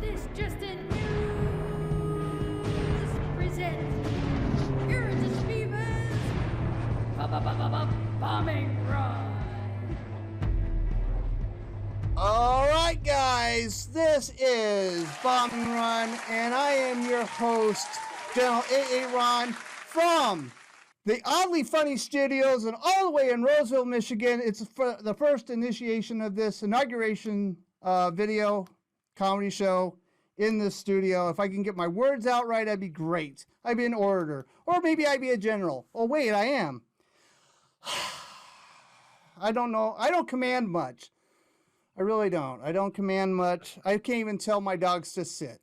This Justin News presents Irresistibles Bombing Run. All right, guys, this is Bombing Run, and I am your host, General A.A. Ron, from the Oddly Funny Studios and all the way in Roseville, Michigan. It's the first initiation of this inauguration video comedy show in this studio. If I can get my words out right, that'd be great. I'd be an orator, or maybe I'd be a general. Oh, wait, I am. I don't know. I don't command much. I really don't. I don't command much. I can't even tell my dogs to sit.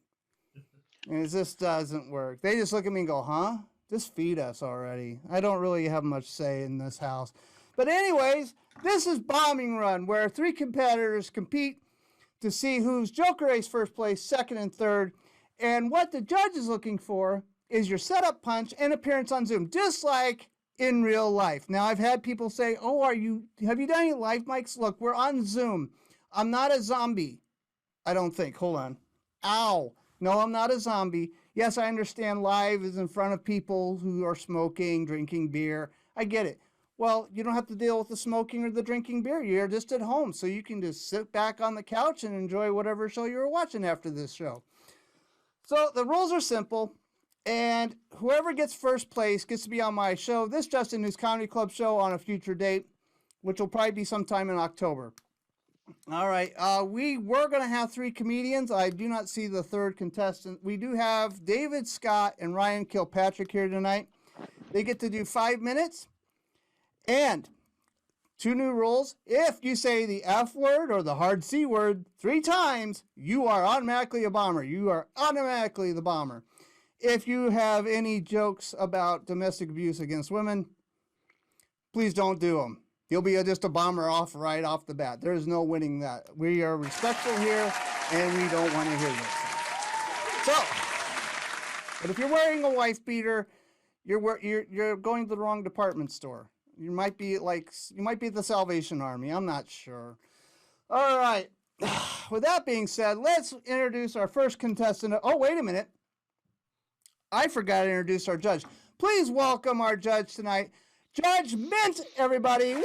And it just doesn't work. They just look at me and go, huh? Just feed us already. I don't really have much say in this house. But anyways, this is Bombing Run, where three competitors compete to see who's Joker Race first place, second, and third. And what the judge is looking for is your setup punch and appearance on Zoom, just like in real life. Now, I've had people say, oh, have you done any live mics? Look, we're on Zoom. I'm not a zombie, I don't think. Hold on. Ow. No, I'm not a zombie. Yes, I understand live is in front of people who are smoking, drinking beer. I get it. Well, you don't have to deal with the smoking or the drinking beer. You're just at home, so you can just sit back on the couch and enjoy whatever show you were watching after this show. So the rules are simple, and whoever gets first place gets to be on my show, this Justin News Comedy Club show, on a future date, which will probably be sometime in October. All right, we were going to have three comedians. I do not see the third contestant. We do have David, Scott, and Ryan Kilpatrick here tonight. They get to do 5 minutes. And two new rules. If you say the F word or the hard C word 3 times, you are automatically a bomber. You are automatically the bomber. If you have any jokes about domestic abuse against women, please don't do them. You'll be just a bomber right off the bat. There is no winning that. We are respectful here, and we don't want to hear this. So, but if you're wearing a wife beater, you're going to the wrong department store. You might be at the Salvation Army. I'm not sure. All right. With that being said, let's introduce our first contestant. Oh, wait a minute. I forgot to introduce our judge. Please welcome our judge tonight, Judge Ment, everybody. Woo!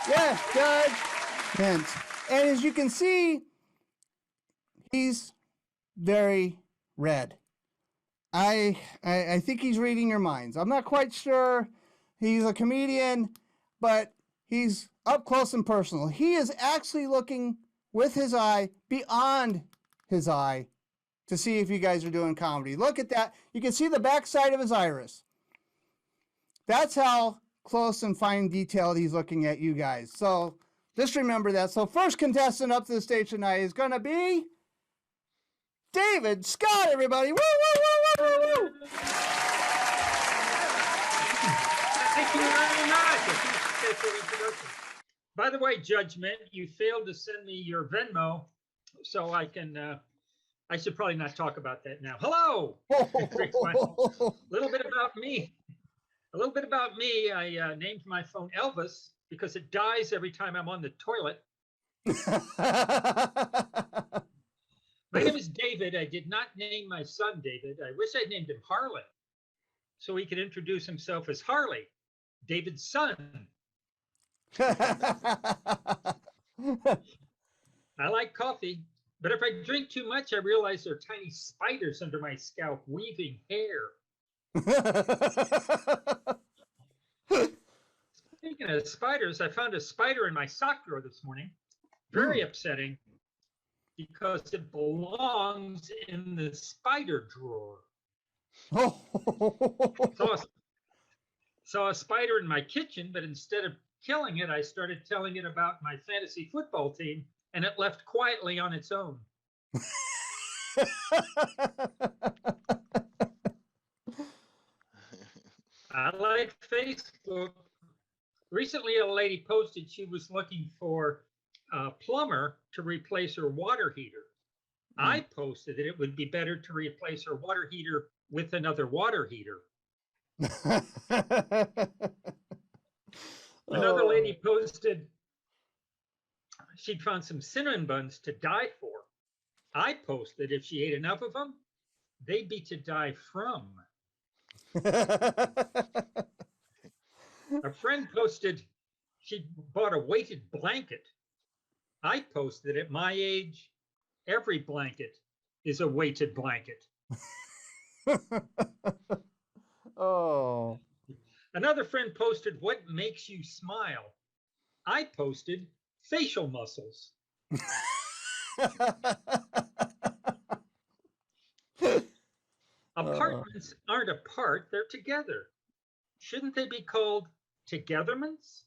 Yes, Judge Ment. And as you can see, he's very red. I think he's reading your minds. I'm not quite sure. He's a comedian, but he's up close and personal. He is actually looking with his eye beyond his eye to see if you guys are doing comedy. Look at that. You can see the backside of his iris. That's how close and fine detailed he's looking at you guys. So just remember that. So first contestant up to the stage tonight is going to be David Scott, everybody. Woo, woo, woo, woo, woo, woo. Thank you very much. By the way, Judge Ment, you failed to send me your Venmo, so I can, I should probably not talk about that now. Hello. A little bit about me. I named my phone Elvis because it dies every time I'm on the toilet. My name is David. I did not name my son David. I wish I'd named him Harley so he could introduce himself as Harley, David's son. I like coffee, but if I drink too much, I realize there are tiny spiders under my scalp weaving hair. Speaking of spiders, I found a spider in my sock drawer this morning. Very upsetting because it belongs in the spider drawer. Saw a spider in my kitchen, but instead of killing it, I started telling it about my fantasy football team, and it left quietly on its own. I like Facebook. Recently, a lady posted she was looking for a plumber to replace her water heater. I posted that it would be better to replace her water heater with another water heater. Another lady posted she'd found some cinnamon buns to die for. I posted if she ate enough of them, they'd be to die from. A friend posted she bought a weighted blanket. I posted at my age, every blanket is a weighted blanket. Oh. Another friend posted, what makes you smile? I posted facial muscles. Apartments aren't apart, they're together. Shouldn't they be called togetherments?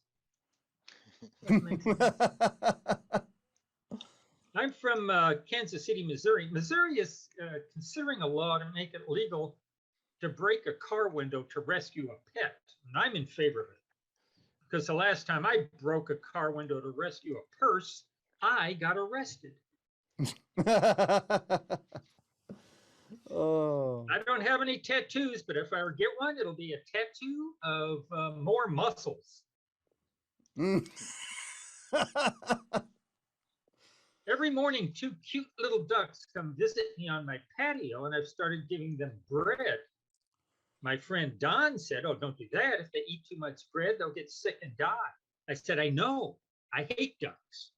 I'm from Kansas City, Missouri. Missouri is considering a law to make it legal to break a car window to rescue a pet. And I'm in favor of it. Because the last time I broke a car window to rescue a purse, I got arrested. Oh. I don't have any tattoos, but if I ever get one, it'll be a tattoo of more muscles. Every morning, 2 cute little ducks come visit me on my patio, and I've started giving them bread. My friend Don said, oh, don't do that. If they eat too much bread, they'll get sick and die. I said, I know. I hate ducks.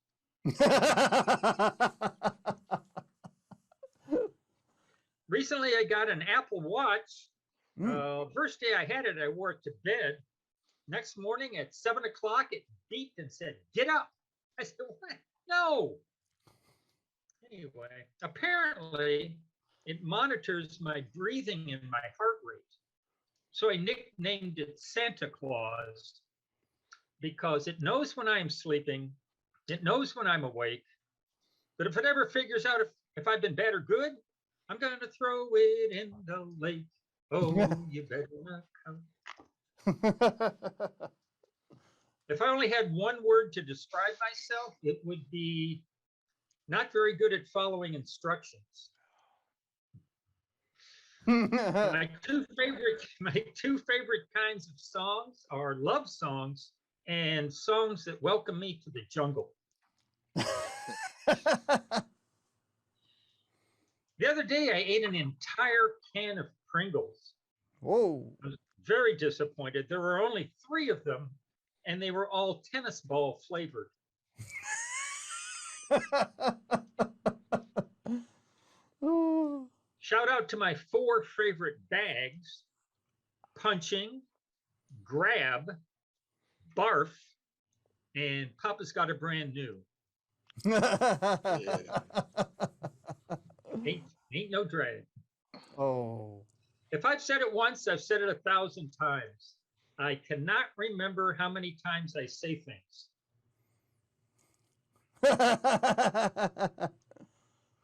Recently, I got an Apple Watch. First day I had it, I wore it to bed. Next morning at 7 o'clock, it beeped and said, get up. I said, what? No. Anyway, apparently, it monitors my breathing and my heart rate. So I nicknamed it Santa Claus because it knows when I'm sleeping, it knows when I'm awake, but if it ever figures out if I've been bad or good, I'm going to throw it in the lake. Oh, you better not come. If I only had one word to describe myself, it would be not very good at following instructions. My two favorite kinds of songs are love songs and songs that welcome me to the jungle. The other day, I ate an entire can of Pringles. Whoa. I was very disappointed. There were only 3 of them, and they were all tennis ball flavored. Oh. Shout out to my 4 favorite bags: punching, grab, barf, and Papa's got a brand new. Ain't no drag. Oh. If I've said it once, I've said it 1,000 times. I cannot remember how many times I say things.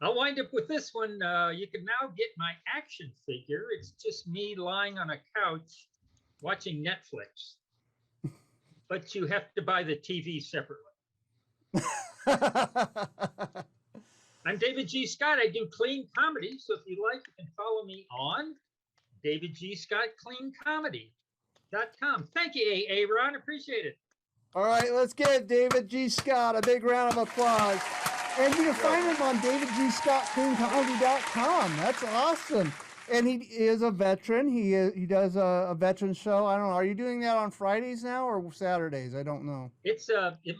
I'll wind up with this one. You can now get my action figure. It's just me lying on a couch watching Netflix. But you have to buy the TV separately. I'm David G. Scott. I do clean comedy. So if you like, you can follow me on David G. Scott Clean Comedy.com. Thank you, Ron. Appreciate it. All right, let's get David G. Scott a big round of applause. And you can find him on davidgscottcleancomedy.com. That's awesome. And he is a veteran. He does a veteran show. I don't know. Are you doing that on Fridays now or Saturdays? I don't know. It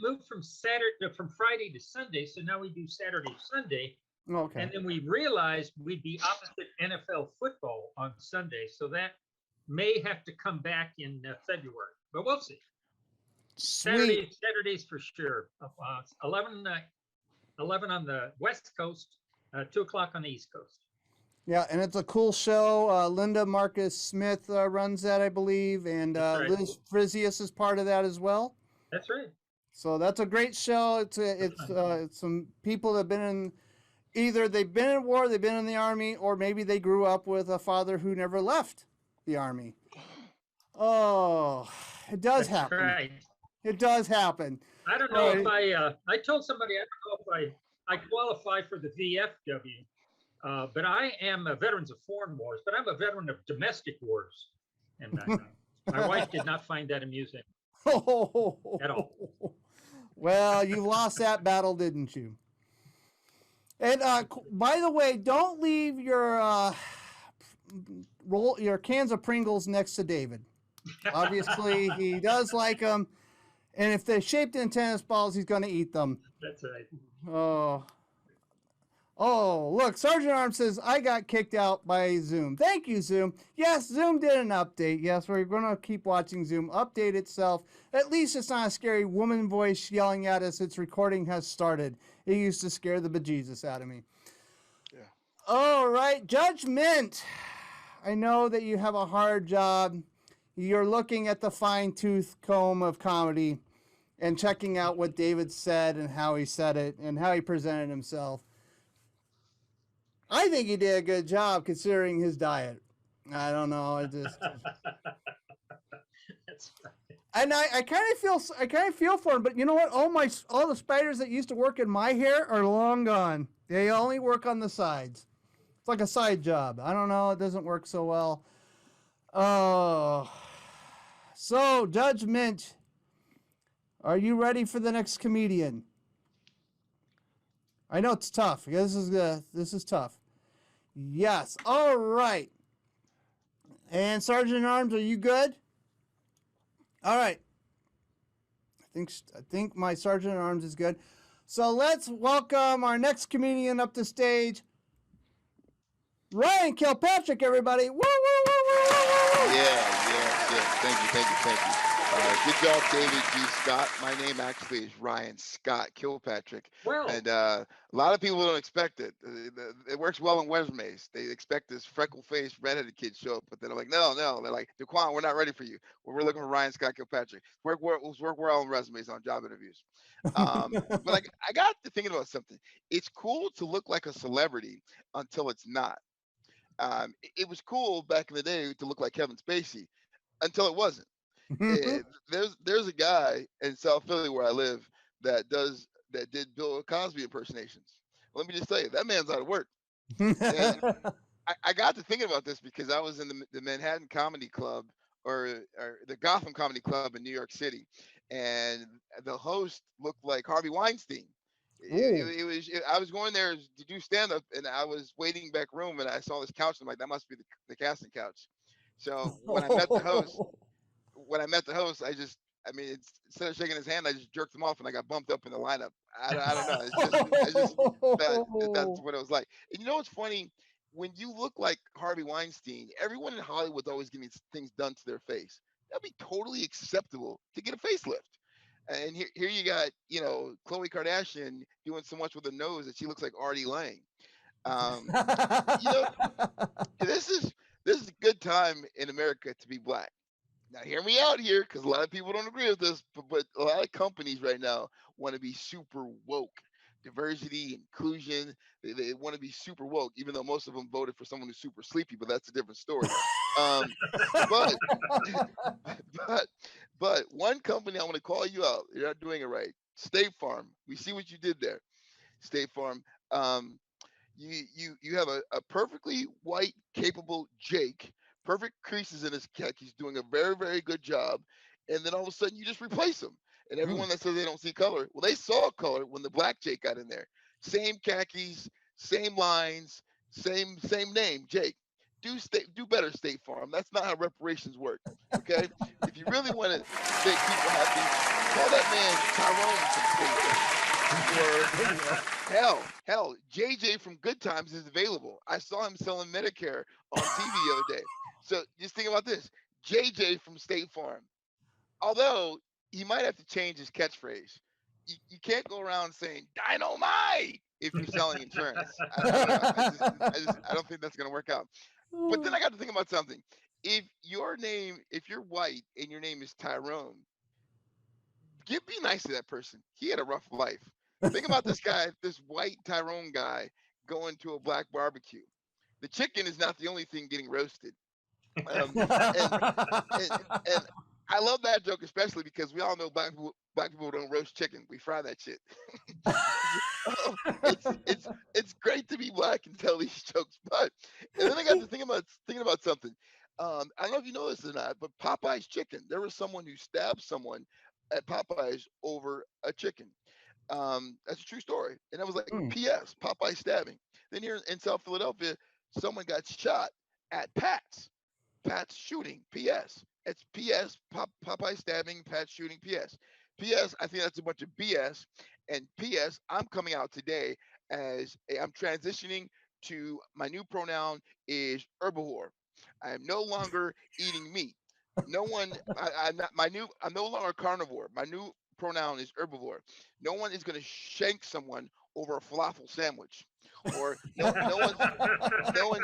moved from Friday to Sunday, so now we do Saturday, Sunday. Okay. And then we realized we'd be opposite NFL football on Sunday, so that may have to come back in February, but we'll see. Sweet. Saturdays for sure. 11 on the West Coast, 2 o'clock on the East Coast. Yeah, and it's a cool show. Linda Marcus Smith runs that, I believe, and right. Liz Frizius is part of that as well. That's right. So that's a great show. It's some people that have been in, either they've been in war, they've been in the Army, or maybe they grew up with a father who never left the Army. Oh, it does happen. Right. It does happen. I don't know if I told somebody, I don't know if I qualify for the VFW, but I am a veteran of foreign wars, but I'm a veteran of domestic wars. And my wife did not find that amusing at all. Well, you lost that battle, didn't you? And by the way, don't leave your your cans of Pringles next to David. Obviously, he does like them, and if they're shaped in tennis balls, he's going to eat them. That's right. Oh, look, Sergeant Arms says I got kicked out by Zoom. Thank you, Zoom. Yes, Zoom did an update. Yes, we're going to keep watching Zoom update itself. At least it's not a scary woman voice yelling at us. Its recording has started. It used to scare the bejesus out of me. Yeah. All right, Judge Ment. I know that you have a hard job. You're looking at the fine-tooth comb of comedy and checking out what David said and how he said it and how he presented himself. I think he did a good job considering his diet. I don't know. That's right. And I kind of feel for him, but you know what? All the spiders that used to work in my hair are long gone. They only work on the sides. It's like a side job. I don't know. It doesn't work so well. Oh. So, Judge Ment, are you ready for the next comedian? I know it's tough. This is tough. Yes. All right. And Sergeant at Arms, are you good? All right. I think my Sergeant at Arms is good. So let's welcome our next comedian up to stage, Ryan Kilpatrick, everybody. Woo, woo, woo, woo, woo, woo. Yeah. Thank you. Good job, David G. Scott. My name actually is Ryan Scott Kilpatrick. Well, And a lot of people don't expect it. It works well in resumes. They expect this freckle-faced, redheaded kid show up, but then I'm like, no. They're like, DeQuan, we're not ready for you. We're looking for Ryan Scott Kilpatrick. Work well in resumes on job interviews. But like, I got to thinking about something. It's cool to look like a celebrity until it's not. It was cool back in the day to look like Kevin Spacey until it wasn't. There's a guy in South Philly where I live that did Bill Cosby impersonations. Let me just tell you, that man's out of work. And I got to thinking about this because I was in the Manhattan Comedy Club or the Gotham Comedy Club in New York City, and the host looked like Harvey Weinstein. I was going there to do stand up, and I was waiting back room, and I saw this couch. And I'm like, that must be the casting couch. So when I met the host, instead of shaking his hand, I just jerked him off, and I got bumped up in the lineup. I don't know. That's what it was like. And you know what's funny? When you look like Harvey Weinstein, everyone in Hollywood's always getting things done to their face. That'd be totally acceptable to get a facelift. And here you got, Khloe Kardashian doing so much with her nose that she looks like Artie Lang. This is a good time in America to be black. Now, hear me out here, because a lot of people don't agree with this, but a lot of companies right now want to be super woke. Diversity, inclusion, they want to be super woke, even though most of them voted for someone who's super sleepy, but that's a different story. But one company I want to call you out. You're not doing it right. State Farm. We see what you did there. State Farm. You have a perfectly white, capable Jake. Perfect creases in his khakis. He's doing a very, very good job. And then all of a sudden you just replace him. And everyone that says they don't see color, well, they saw color when the black Jake got in there. Same khakis, same lines, same name, Jake. Do better, State Farm. That's not how reparations work. Okay? If you really want to make people happy, call that man Tyrone from State Farm. Or hell, JJ from Good Times is available. I saw him selling Medicare on TV the other day. So just think about this. JJ from State Farm. Although he might have to change his catchphrase. You can't go around saying dynamite if you're selling insurance. I don't think that's going to work out. But then I got to think about something. If you're white and your name is Tyrone, be nice to that person. He had a rough life. Think about this guy, this white Tyrone guy going to a black barbecue. The chicken is not the only thing getting roasted. And I love that joke, especially because we all know black people don't roast chicken. We fry that shit. It's great to be black and tell these jokes. And then I got to thinking about something. I don't know if you know this or not, but Popeye's chicken. There was someone who stabbed someone at Popeyes over a chicken. That's a true story. And I was like, Mm. P.S. Popeye stabbing. Then here in South Philadelphia, someone got shot at Pat's. Pat's shooting. P.S. It's P.S. Popeye stabbing. Pat's shooting. P.S. P.S. I think that's a bunch of B.S. And P.S. I'm coming out today as I'm transitioning to my new pronoun is herbivore. I am no longer eating meat. No one. I'm not my new. I'm no longer carnivore. My new pronoun is herbivore. No one is going to shank someone over a falafel sandwich, or no one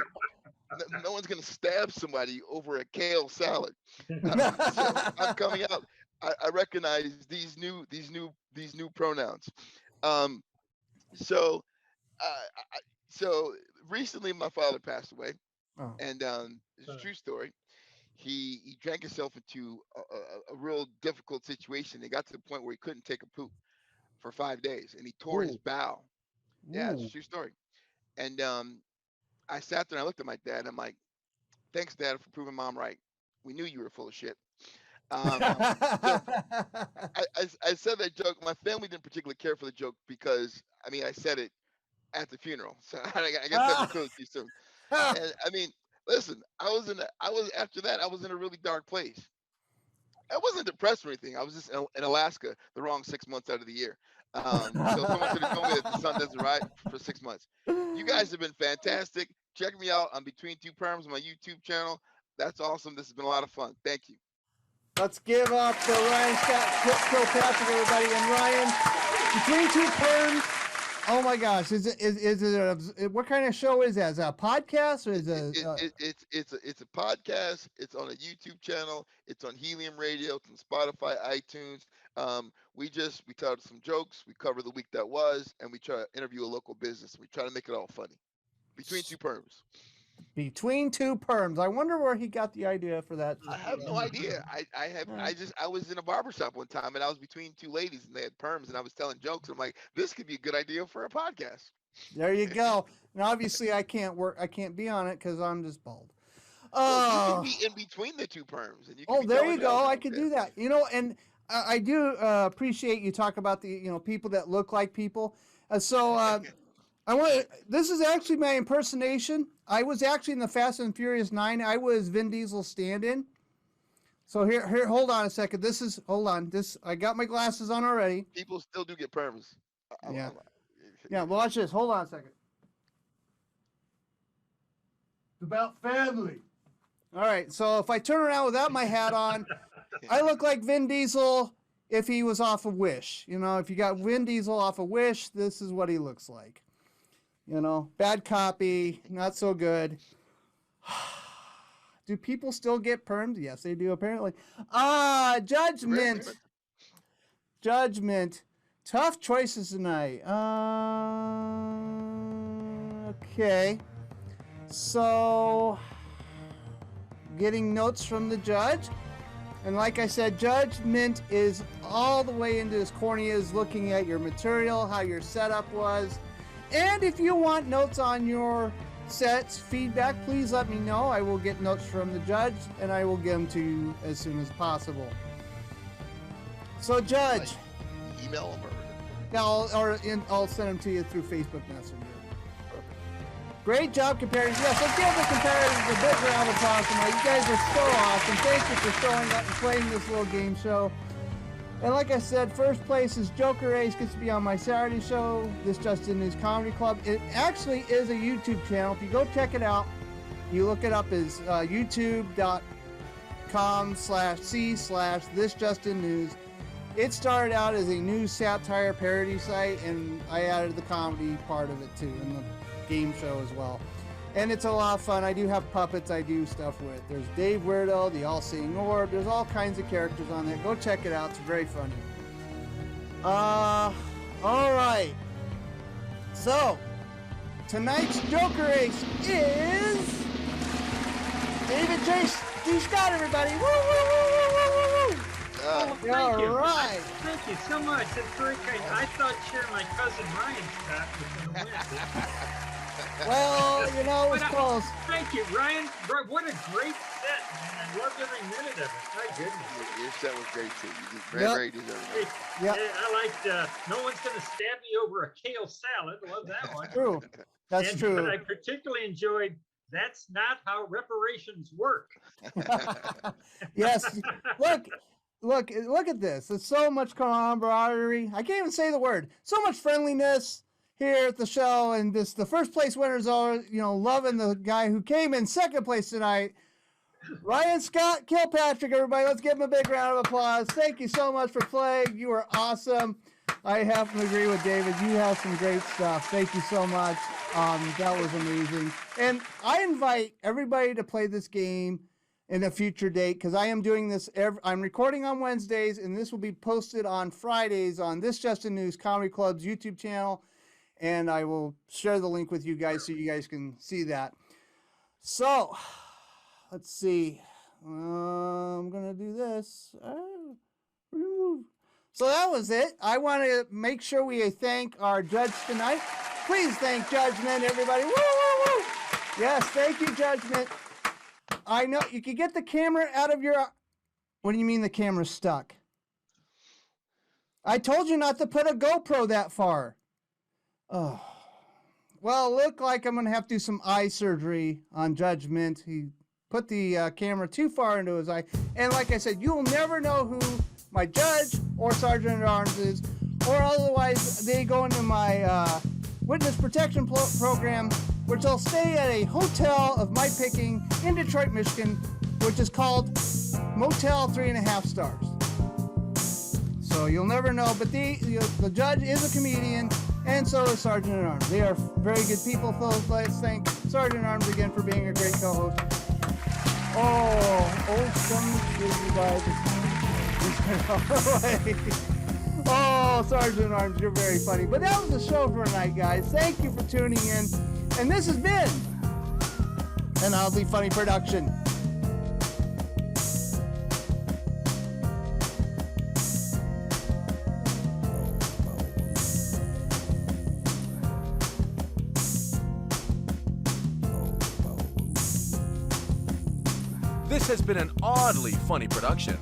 no one's going to stab somebody over a kale salad. So I'm coming out. I recognize these new pronouns. Um, so so recently my father passed away, Oh. and it's a true story. He drank himself into a real difficult situation. It got to the point where he couldn't take a poop for 5 days, and he tore his Ooh. bowel. Yeah, it's a Ooh. true story. And I sat there and I looked at my dad. And I'm like, "Thanks, Dad, for proving Mom right. We knew you were full of shit." So I said that joke. My family didn't particularly care for the joke because I mean I said it at the funeral, so I guess that was clearly too soon. And I mean, listen, I was after that I was in a really dark place. I wasn't depressed or anything. I was just in Alaska the wrong 6 months out of the year. So someone should have told me that the sun doesn't rise for 6 months. You guys have been fantastic. Check me out on Between Two Perms, my YouTube channel. That's awesome. This has been a lot of fun. Thank you. Let's give up to Ryan Scott, Kilpatrick, everybody, and Ryan. Between Two Perms. Oh my gosh! Is it what kind of show is that? Is that a podcast or is it? It's a podcast. It's on a YouTube channel. It's on Helium Radio. It's on Spotify, iTunes. We tell some jokes. We cover the week that was, and we try to interview a local business. We try to make it all funny. Between Two Perms. Between Two Perms. I wonder where he got the idea for that. I have no idea. I was in a barbershop one time and I was between two ladies and they had perms and I was telling jokes. And I'm like, this could be a good idea for a podcast. There you go. And obviously I can't be on it because I'm just bald. Well, you can be in between the two perms. And you can there you go. I could do that. You know, and I do appreciate you talk about the people that look like people. This is actually my impersonation. I was actually in the Fast and Furious 9. I was Vin Diesel's stand-in. So here, hold on a second. I got my glasses on already. People still do get perms. Yeah, watch this. Hold on a second. It's about family. All right, so if I turn around without my hat on, I look like Vin Diesel if he was off of Wish. You know, if you got Vin Diesel off of Wish, this is what he looks like. You know, bad copy, not so good. Do people still get perms? Yes, they do, apparently. Judgment. Judgment. Tough choices tonight. Okay. So, getting notes from the judge. And like I said, Judgment is all the way into his corneas, looking at your material, how your setup was. And if you want notes on your sets, feedback, please let me know. I will get notes from the judge, and I will get them to you as soon as possible. So, Judge. Like, email them I'll send them to you through Facebook Messenger. Perfect. Great job, comparators. Yes, let's give the comparators a big round of applause tonight. You guys are so awesome. Thank you for showing up and playing this little game show. And like I said, first place is Joker Ace, gets to be on my Saturday show, This Just In News Comedy Club. It actually is a YouTube channel. If you go check it out, you look it up as youtube.com/c/thisjustinnews. It started out as a news satire parody site, and I added the comedy part of it too, and the game show as well. And it's a lot of fun. I do have puppets I do stuff with. There's Dave Weirdo, the All-Seeing Orb. There's all kinds of characters on there. Go check it out. It's very funny. All right. So, tonight's Joker Ace is David J. Scott, everybody. Woo, woo, woo, woo, woo, woo, woo. Thank you. All right. Thank you so much. That's very kind. I thought cheering my cousin Ryan Scott was going to win. Well, you know, it was close. Thank you, Ryan. What a great set, man. I loved every minute of it. My goodness. Your set was great too. You did very, Yep. very deserving. Yep. Yeah, I liked No One's Gonna Stab Me Over a Kale Salad. Love that one. True. That's But true. I particularly enjoyed That's Not How Reparations Work. Yes. Look at this. There's so much camaraderie. I can't even say the word. So much friendliness here at the show, and the first place winners are, you know, loving the guy who came in second place tonight. Ryan Scott Kilpatrick, everybody. Let's give him a big round of applause. Thank you so much for playing. You were awesome. I have to agree with David. You have some great stuff. Thank you so much. That was amazing. And I invite everybody to play this game in a future date, because I am doing this. I'm recording on Wednesdays, and this will be posted on Fridays on This Justin News Comedy Club's YouTube channel, and I will share the link with you guys so you guys can see that. So, let's see. I'm gonna do this. So that was it. I want to make sure we thank our judge tonight. Please thank Judgment, everybody. Woo, woo, woo. Yes, thank you, Judgment. I know you can get the camera out of your. What do you mean the camera's stuck? I told you not to put a GoPro that far. Oh, well, look like I'm gonna have to do some eye surgery on Judgment. He put the camera too far into his eye, and like I said, you'll never know who my judge or sergeant at arms is, or otherwise they go into my witness protection program, which I'll stay at a hotel of my picking in Detroit, Michigan, which is called Motel 3.5 Stars. So you'll never know, but the judge is a comedian, and so is Sergeant at Arms. They are very good people, so let's thank Sergeant at Arms again for being a great co-host. Oh, Sergeant at Arms, you're very funny. But that was the show for tonight, guys. Thank you for tuning in. And this has been an Oddly Funny production. This has been an Oddly Funny production.